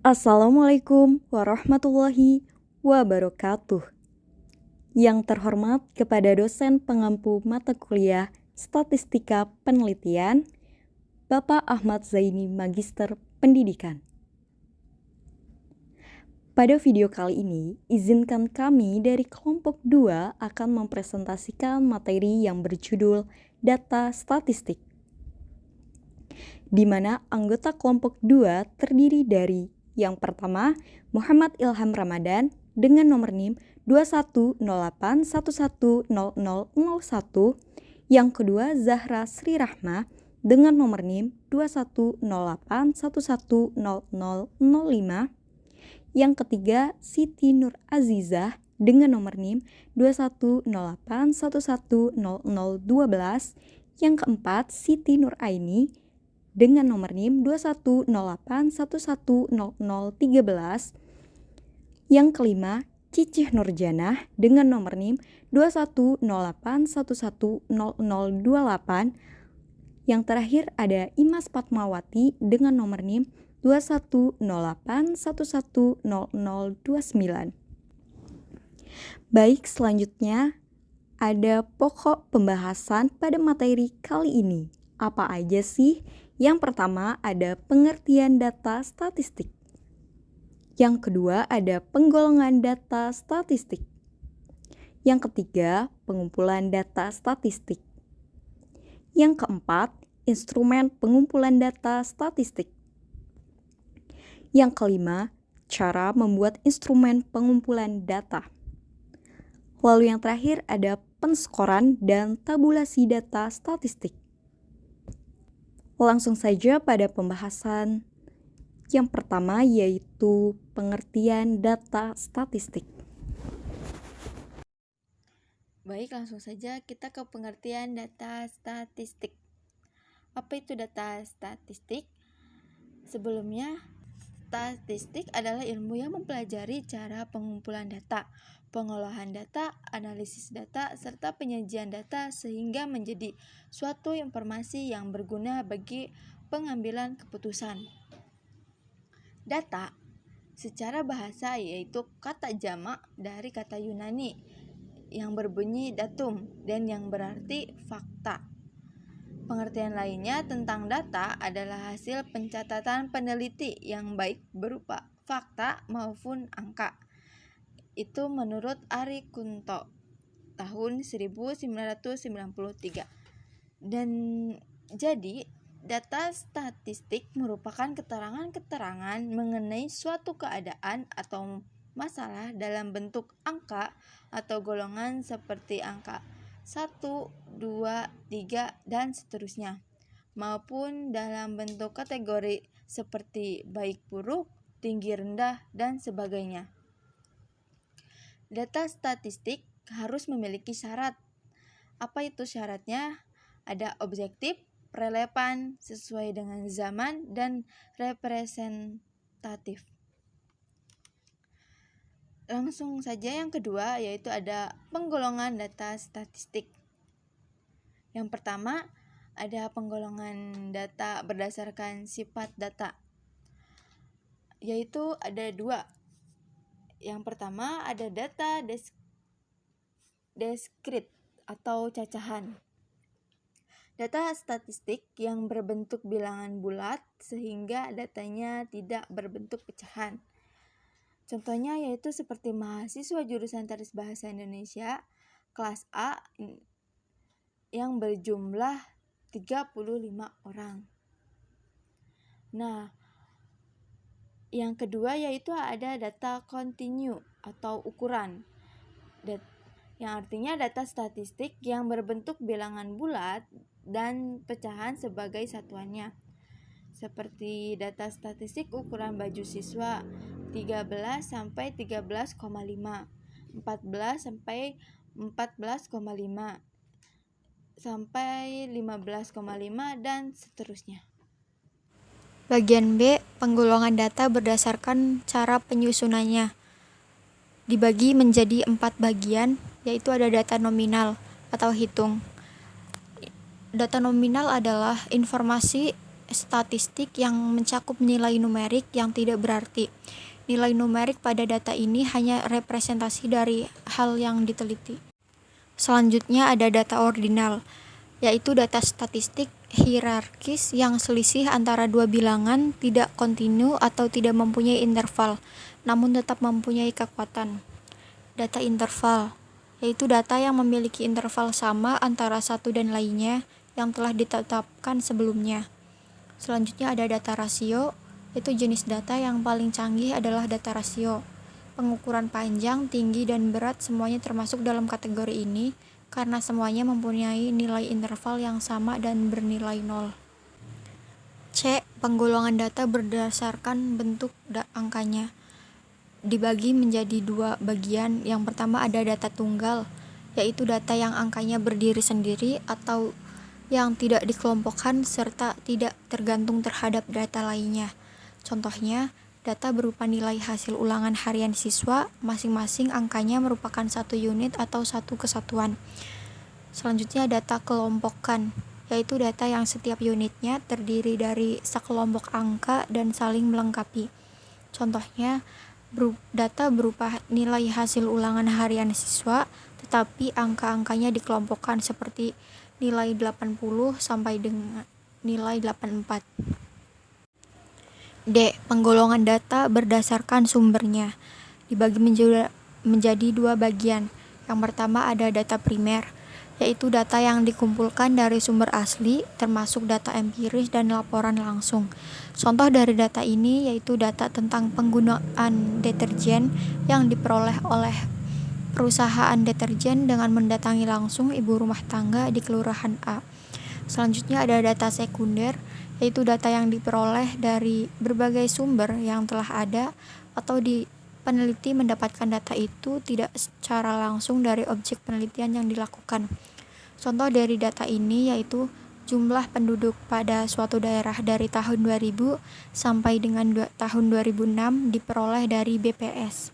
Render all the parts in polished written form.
Assalamualaikum warahmatullahi wabarakatuh. Yang terhormat kepada dosen pengampu mata kuliah Statistika Penelitian, Bapak Ahmad Zaini Magister Pendidikan. Pada video kali ini, izinkan kami dari kelompok 2 akan mempresentasikan materi yang berjudul Data Statistik, di mana anggota kelompok 2 terdiri dari yang pertama, Muhammad Ilham Ramadan dengan nomor NIM 2108110001. Yang kedua, Zahra Sri Rahma dengan nomor NIM 2108110005. Yang ketiga, Siti Nur Azizah dengan nomor NIM 2108110012. Yang keempat, Siti Nur Aini dengan nomor NIM 2108110013. Yang kelima, Cicih Nurjanah dengan nomor NIM 2108110028. Yang terakhir ada Imas Fatmawati dengan nomor NIM 2108110029. Baik, selanjutnya ada pokok pembahasan pada materi kali ini. Apa aja sih? Yang pertama ada pengertian data statistik. Yang kedua ada penggolongan data statistik. Yang ketiga, pengumpulan data statistik. Yang keempat, instrumen pengumpulan data statistik. Yang kelima, cara membuat instrumen pengumpulan data. Lalu yang terakhir ada penskoran dan tabulasi data statistik. Langsung saja pada pembahasan yang pertama, yaitu pengertian data statistik. Baik, langsung saja kita ke pengertian data statistik. Apa itu data statistik? Sebelumnya, statistik adalah ilmu yang mempelajari cara pengumpulan data, pengolahan data, analisis data, serta penyajian data sehingga menjadi suatu informasi yang berguna bagi pengambilan keputusan. Data secara bahasa yaitu kata jamak dari kata Yunani yang berbunyi datum dan yang berarti fakta. Pengertian lainnya tentang data adalah hasil pencatatan peneliti yang baik berupa fakta maupun angka. Itu menurut Ari Kunto tahun 1993. Dan jadi data statistik merupakan keterangan-keterangan mengenai suatu keadaan atau masalah dalam bentuk angka atau golongan seperti angka 1, 2, 3, dan seterusnya, maupun dalam bentuk kategori seperti baik buruk, tinggi rendah, dan sebagainya. Data statistik harus memiliki syarat. Apa itu syaratnya? Ada objektif, relevan, sesuai dengan zaman, dan representatif. Langsung saja yang kedua, yaitu ada penggolongan data statistik. Yang pertama, ada penggolongan data berdasarkan sifat data, yaitu ada dua. Yang pertama ada data diskrit atau cacahan. Data statistik yang berbentuk bilangan bulat sehingga datanya tidak berbentuk pecahan. Contohnya yaitu seperti mahasiswa jurusan Terus Bahasa Indonesia kelas A yang berjumlah 35 orang. Nah, yang kedua yaitu ada data kontinu atau ukuran. Yang artinya data statistik yang berbentuk bilangan bulat dan pecahan sebagai satuannya. Seperti data statistik ukuran baju siswa 13 sampai 13,5, 14 sampai 14,5, sampai 15,5 dan seterusnya. Bagian B, penggolongan data berdasarkan cara penyusunannya. Dibagi menjadi 4 bagian, yaitu ada data nominal atau hitung. Data nominal adalah informasi statistik yang mencakup nilai numerik yang tidak berarti. Nilai numerik pada data ini hanya representasi dari hal yang diteliti. Selanjutnya ada data ordinal, yaitu data statistik hierarkis yang selisih antara dua bilangan tidak kontinu atau tidak mempunyai interval, namun tetap mempunyai kekuatan. Data interval, yaitu data yang memiliki interval sama antara satu dan lainnya yang telah ditetapkan sebelumnya. Selanjutnya ada data rasio, yaitu jenis data yang paling canggih adalah data rasio. Pengukuran panjang, tinggi, dan berat semuanya termasuk dalam kategori ini karena semuanya mempunyai nilai interval yang sama dan bernilai 0. C. Penggolongan data berdasarkan bentuk angkanya. Dibagi menjadi dua bagian. Yang pertama ada data tunggal, yaitu data yang angkanya berdiri sendiri atau yang tidak dikelompokkan serta tidak tergantung terhadap data lainnya. Contohnya, data berupa nilai hasil ulangan harian siswa, masing-masing angkanya merupakan satu unit atau satu kesatuan. Selanjutnya data kelompokan, yaitu data yang setiap unitnya terdiri dari sekelompok angka dan saling melengkapi. Contohnya, data berupa nilai hasil ulangan harian siswa, tetapi angka-angkanya dikelompokkan seperti nilai 80 sampai dengan nilai 84. D. Penggolongan data berdasarkan sumbernya. Dibagi menjadi dua bagian. Yang pertama ada data primer, yaitu data yang dikumpulkan dari sumber asli, termasuk data empiris dan laporan langsung. Contoh dari data ini yaitu data tentang penggunaan deterjen yang diperoleh oleh perusahaan deterjen dengan mendatangi langsung ibu rumah tangga di Kelurahan A. Selanjutnya ada data sekunder, yaitu data yang diperoleh dari berbagai sumber yang telah ada atau peneliti mendapatkan data itu tidak secara langsung dari objek penelitian yang dilakukan. Contoh dari data ini yaitu jumlah penduduk pada suatu daerah dari tahun 2000 sampai dengan tahun 2006 diperoleh dari BPS.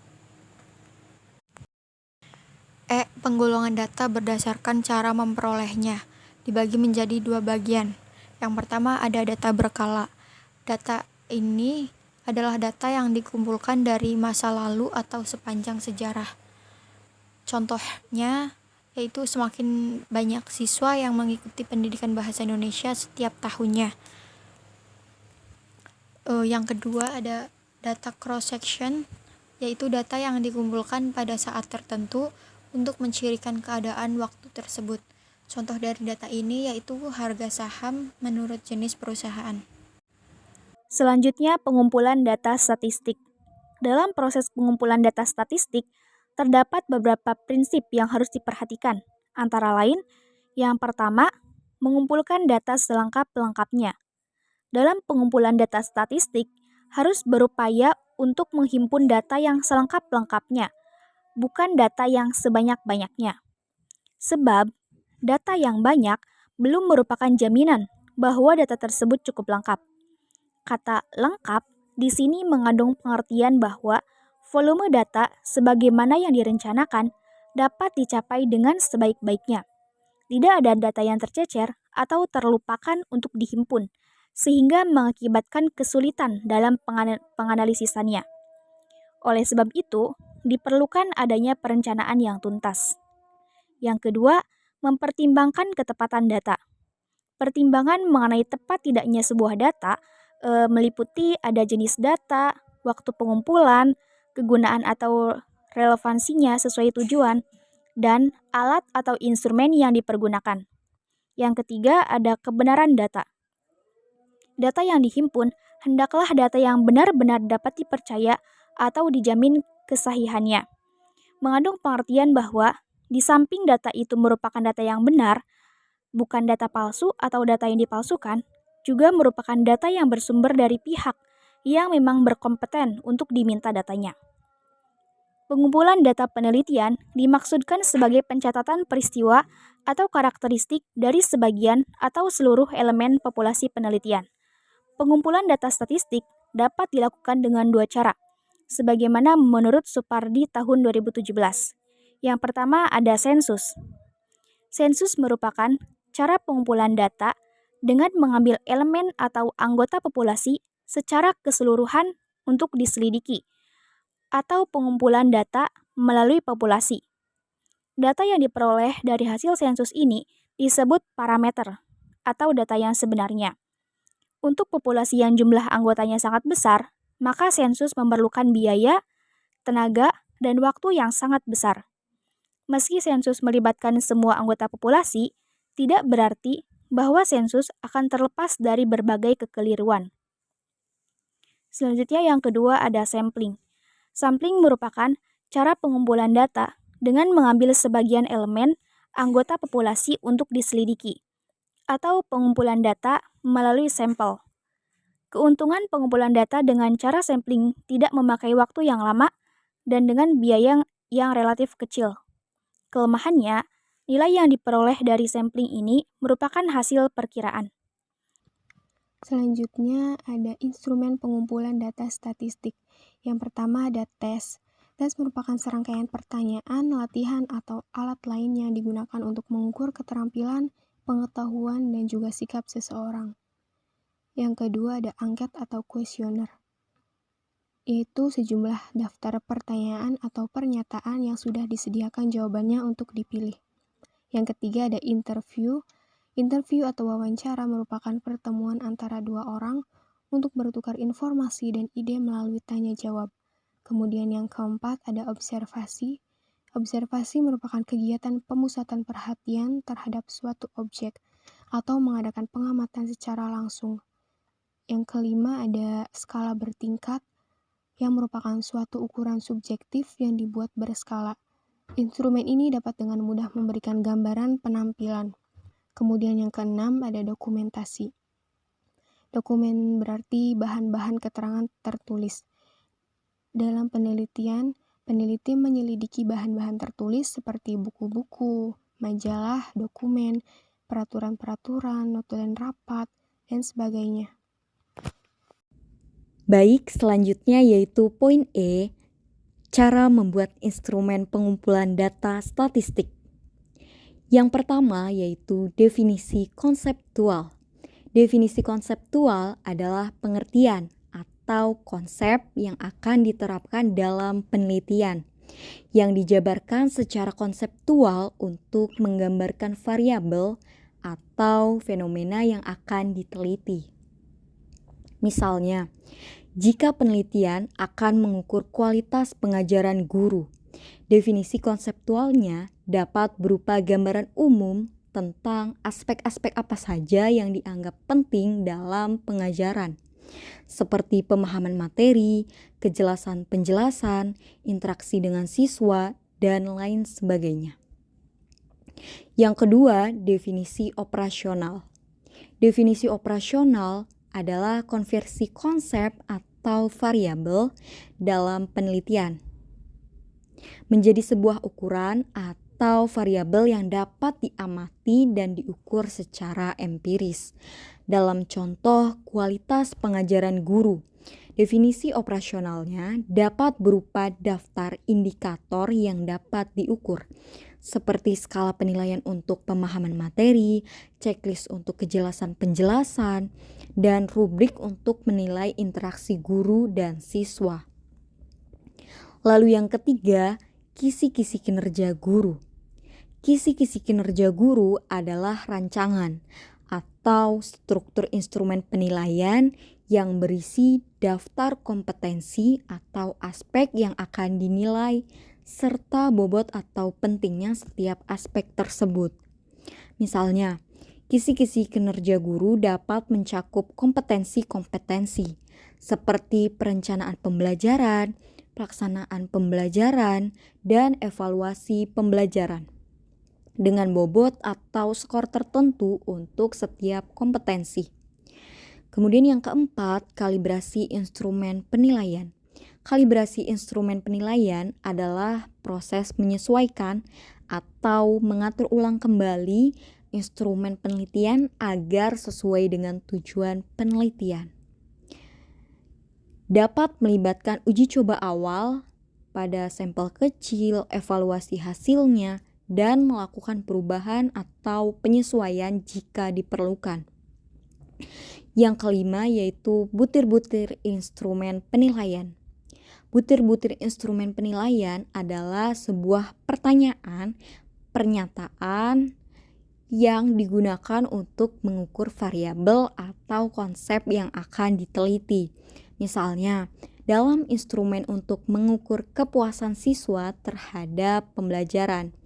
E. Penggolongan data berdasarkan cara memperolehnya. Dibagi menjadi dua bagian. Yang pertama ada data berkala. Data ini adalah data yang dikumpulkan dari masa lalu atau sepanjang sejarah. Contohnya yaitu semakin banyak siswa yang mengikuti pendidikan bahasa Indonesia setiap tahunnya. Yang kedua ada data cross-section, yaitu data yang dikumpulkan pada saat tertentu untuk mencirikan keadaan waktu tersebut. Contoh dari data ini yaitu harga saham menurut jenis perusahaan. Selanjutnya, pengumpulan data statistik. Dalam proses pengumpulan data statistik, terdapat beberapa prinsip yang harus diperhatikan. Antara lain, yang pertama, mengumpulkan data selengkap-lengkapnya. Dalam pengumpulan data statistik, harus berupaya untuk menghimpun data yang selengkap-lengkapnya, bukan data yang sebanyak-banyaknya. Sebab, data yang banyak belum merupakan jaminan bahwa data tersebut cukup lengkap. Kata lengkap di sini mengandung pengertian bahwa volume data sebagaimana yang direncanakan dapat dicapai dengan sebaik-baiknya. Tidak ada data yang tercecer atau terlupakan untuk dihimpun, sehingga mengakibatkan kesulitan dalam penganalisisannya. Oleh sebab itu, diperlukan adanya perencanaan yang tuntas. Yang kedua, mempertimbangkan ketepatan data. Pertimbangan mengenai tepat tidaknya sebuah data meliputi ada jenis data, waktu pengumpulan, kegunaan atau relevansinya sesuai tujuan, dan alat atau instrumen yang dipergunakan. Yang ketiga ada kebenaran data. Data yang dihimpun hendaklah data yang benar-benar dapat dipercaya atau dijamin kesahihannya. Mengandung pengertian bahwa di samping data itu merupakan data yang benar, bukan data palsu atau data yang dipalsukan, juga merupakan data yang bersumber dari pihak yang memang berkompeten untuk diminta datanya. Pengumpulan data penelitian dimaksudkan sebagai pencatatan peristiwa atau karakteristik dari sebagian atau seluruh elemen populasi penelitian. Pengumpulan data statistik dapat dilakukan dengan dua cara, sebagaimana menurut Supardi tahun 2017. Yang pertama ada sensus. Sensus merupakan cara pengumpulan data dengan mengambil elemen atau anggota populasi secara keseluruhan untuk diselidiki, atau pengumpulan data melalui populasi. Data yang diperoleh dari hasil sensus ini disebut parameter atau data yang sebenarnya. Untuk populasi yang jumlah anggotanya sangat besar, maka sensus memerlukan biaya, tenaga, dan waktu yang sangat besar. Meski sensus melibatkan semua anggota populasi, tidak berarti bahwa sensus akan terlepas dari berbagai kekeliruan. Selanjutnya yang kedua ada sampling. Sampling merupakan cara pengumpulan data dengan mengambil sebagian elemen anggota populasi untuk diselidiki, atau pengumpulan data melalui sampel. Keuntungan pengumpulan data dengan cara sampling tidak memakai waktu yang lama dan dengan biaya yang relatif kecil. Kelemahannya, nilai yang diperoleh dari sampling ini merupakan hasil perkiraan. Selanjutnya ada instrumen pengumpulan data statistik. Yang pertama ada tes. Tes merupakan serangkaian pertanyaan, latihan, atau alat lain yang digunakan untuk mengukur keterampilan, pengetahuan, dan juga sikap seseorang. Yang kedua ada angket atau kuesioner, yaitu sejumlah daftar pertanyaan atau pernyataan yang sudah disediakan jawabannya untuk dipilih. Yang ketiga ada interview. Interview atau wawancara merupakan pertemuan antara dua orang untuk bertukar informasi dan ide melalui tanya jawab. Kemudian yang keempat ada observasi. Observasi merupakan kegiatan pemusatan perhatian terhadap suatu objek atau mengadakan pengamatan secara langsung. Yang kelima ada skala bertingkat yang merupakan suatu ukuran subjektif yang dibuat berskala. Instrumen ini dapat dengan mudah memberikan gambaran penampilan. Kemudian yang keenam ada dokumentasi. Dokumen berarti bahan-bahan keterangan tertulis. Dalam penelitian, peneliti menyelidiki bahan-bahan tertulis seperti buku-buku, majalah, dokumen, peraturan-peraturan, notulen rapat, dan sebagainya. Baik, selanjutnya yaitu poin E, cara membuat instrumen pengumpulan data statistik. Yang pertama yaitu definisi konseptual. Definisi konseptual adalah pengertian atau konsep yang akan diterapkan dalam penelitian, yang dijabarkan secara konseptual untuk menggambarkan variabel atau fenomena yang akan diteliti. Misalnya, jika penelitian akan mengukur kualitas pengajaran guru, definisi konseptualnya dapat berupa gambaran umum tentang aspek-aspek apa saja yang dianggap penting dalam pengajaran, seperti pemahaman materi, kejelasan penjelasan, interaksi dengan siswa, dan lain sebagainya. Yang kedua, definisi operasional. Definisi operasional adalah konversi konsep atau variabel dalam penelitian menjadi sebuah ukuran atau variabel yang dapat diamati dan diukur secara empiris. Dalam contoh kualitas pengajaran guru, definisi operasionalnya dapat berupa daftar indikator yang dapat diukur, seperti skala penilaian untuk pemahaman materi, checklist untuk kejelasan penjelasan, dan rubrik untuk menilai interaksi guru dan siswa. Lalu yang ketiga, kisi-kisi kinerja guru. Kisi-kisi kinerja guru adalah rancangan atau struktur instrumen penilaian yang berisi daftar kompetensi atau aspek yang akan dinilai serta bobot atau pentingnya setiap aspek tersebut. Misalnya, kisi-kisi kinerja guru dapat mencakup kompetensi-kompetensi seperti perencanaan pembelajaran, pelaksanaan pembelajaran, dan evaluasi pembelajaran dengan bobot atau skor tertentu untuk setiap kompetensi. Kemudian yang keempat, kalibrasi instrumen penilaian. Kalibrasi instrumen penilaian adalah proses menyesuaikan atau mengatur ulang kembali instrumen penelitian agar sesuai dengan tujuan penelitian. Dapat melibatkan uji coba awal pada sampel kecil, evaluasi hasilnya, dan melakukan perubahan atau penyesuaian jika diperlukan. Yang kelima yaitu butir-butir instrumen penilaian. Butir-butir instrumen penilaian adalah sebuah pertanyaan, pernyataan yang digunakan untuk mengukur variabel atau konsep yang akan diteliti. Misalnya, dalam instrumen untuk mengukur kepuasan siswa terhadap pembelajaran,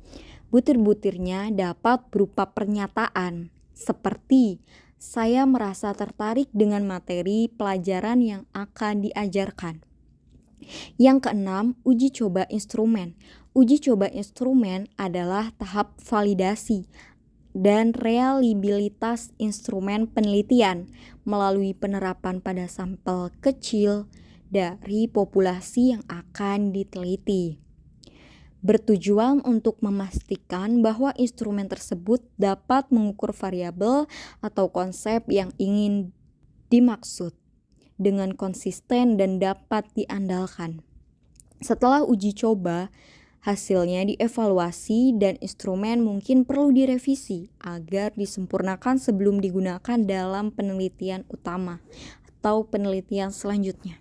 butir-butirnya dapat berupa pernyataan seperti saya merasa tertarik dengan materi pelajaran yang akan diajarkan. Yang keenam, uji coba instrumen. Uji coba instrumen adalah tahap validasi dan reliabilitas instrumen penelitian melalui penerapan pada sampel kecil dari populasi yang akan diteliti. Bertujuan untuk memastikan bahwa instrumen tersebut dapat mengukur variabel atau konsep yang ingin dimaksud dengan konsisten dan dapat diandalkan. Setelah uji coba, hasilnya dievaluasi dan instrumen mungkin perlu direvisi agar disempurnakan sebelum digunakan dalam penelitian utama atau penelitian selanjutnya.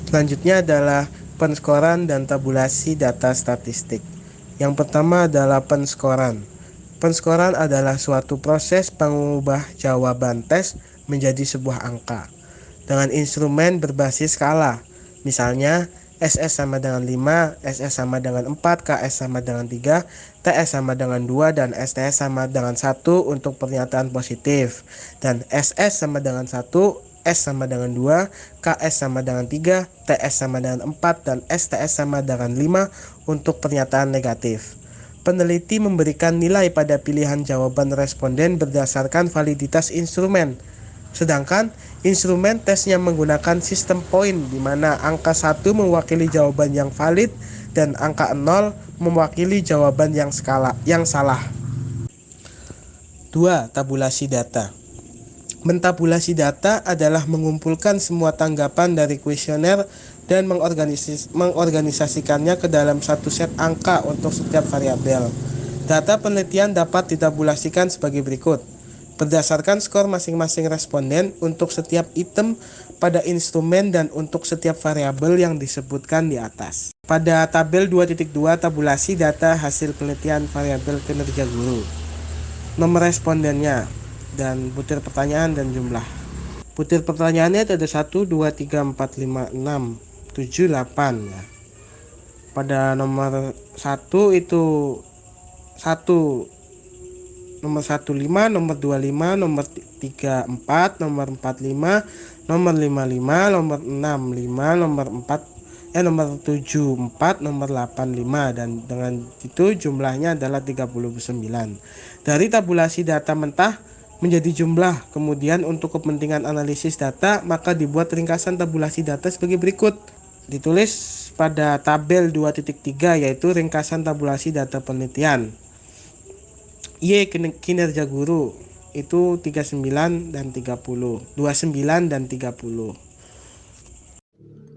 Selanjutnya adalah penskoran dan tabulasi data statistik. Yang pertama adalah penskoran. Penskoran adalah suatu proses pengubah jawaban tes menjadi sebuah angka dengan instrumen berbasis skala. Misalnya, SS sama dengan 5, SS sama dengan 4, KS sama dengan 3, TS sama dengan 2, dan STS sama dengan 1 untuk pernyataan positif. Dan SS sama dengan 1, S sama dengan 2, KS sama dengan 3, TS sama dengan 4, dan STS sama dengan 5 untuk pernyataan negatif. Peneliti memberikan nilai pada pilihan jawaban responden berdasarkan validitas instrumen. Sedangkan instrumen tesnya menggunakan sistem poin di mana angka 1 mewakili jawaban yang valid dan angka 0 mewakili jawaban yang salah. 2. Tabulasi data. Mentabulasi data adalah mengumpulkan semua tanggapan dari kuesioner dan mengorganisasikannya ke dalam satu set angka untuk setiap variabel. Data penelitian dapat ditabulasikan sebagai berikut. Berdasarkan skor masing-masing responden untuk setiap item pada instrumen dan untuk setiap variabel yang disebutkan di atas. Pada tabel 2.2 tabulasi data hasil penelitian variabel kinerja guru. Nomor respondennya dan butir pertanyaan dan jumlah. Butir pertanyaannya ada 1, 2, 3, 4, 5, 6, 7, 8 ya. Pada nomor 1 itu 1, nomor 15, nomor 25, nomor 34, nomor 45, nomor 55, nomor 65, nomor 74, nomor 85, dan dengan itu jumlahnya adalah 39. Dari tabulasi data mentah menjadi jumlah, kemudian untuk kepentingan analisis data maka dibuat ringkasan tabulasi data sebagai berikut. Ditulis pada tabel 2.3 yaitu ringkasan tabulasi data penelitian. Y kinerja guru itu 29 dan 30.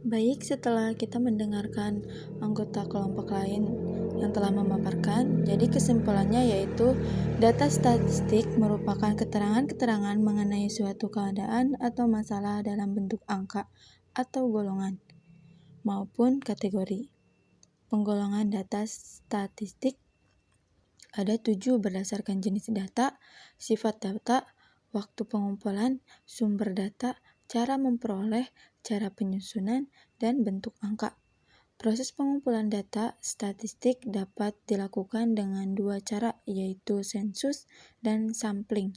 Baik, setelah kita mendengarkan anggota kelompok lain yang telah memaparkan, jadi kesimpulannya yaitu data statistik merupakan keterangan-keterangan mengenai suatu keadaan atau masalah dalam bentuk angka atau golongan maupun kategori. Penggolongan data statistik ada 7 berdasarkan jenis data, sifat data, waktu pengumpulan, sumber data, cara memperoleh, cara penyusunan, dan bentuk angka. Proses pengumpulan data statistik dapat dilakukan dengan 2 cara, yaitu sensus dan sampling.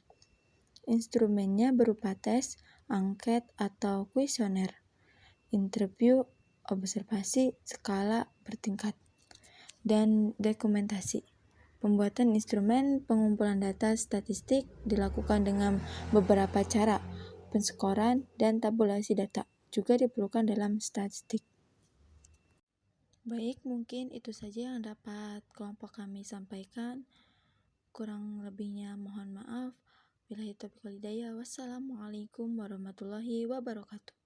Instrumennya berupa tes, angket, atau kuesioner, interview, observasi, skala bertingkat, dan dokumentasi. Pembuatan instrumen pengumpulan data statistik dilakukan dengan beberapa cara. Penskoran dan tabulasi data juga diperlukan dalam statistik. Baik, mungkin itu saja yang dapat kelompok kami sampaikan. Kurang lebihnya mohon maaf. Billahi taufiq wal hidayah. Wassalamualaikum warahmatullahi wabarakatuh.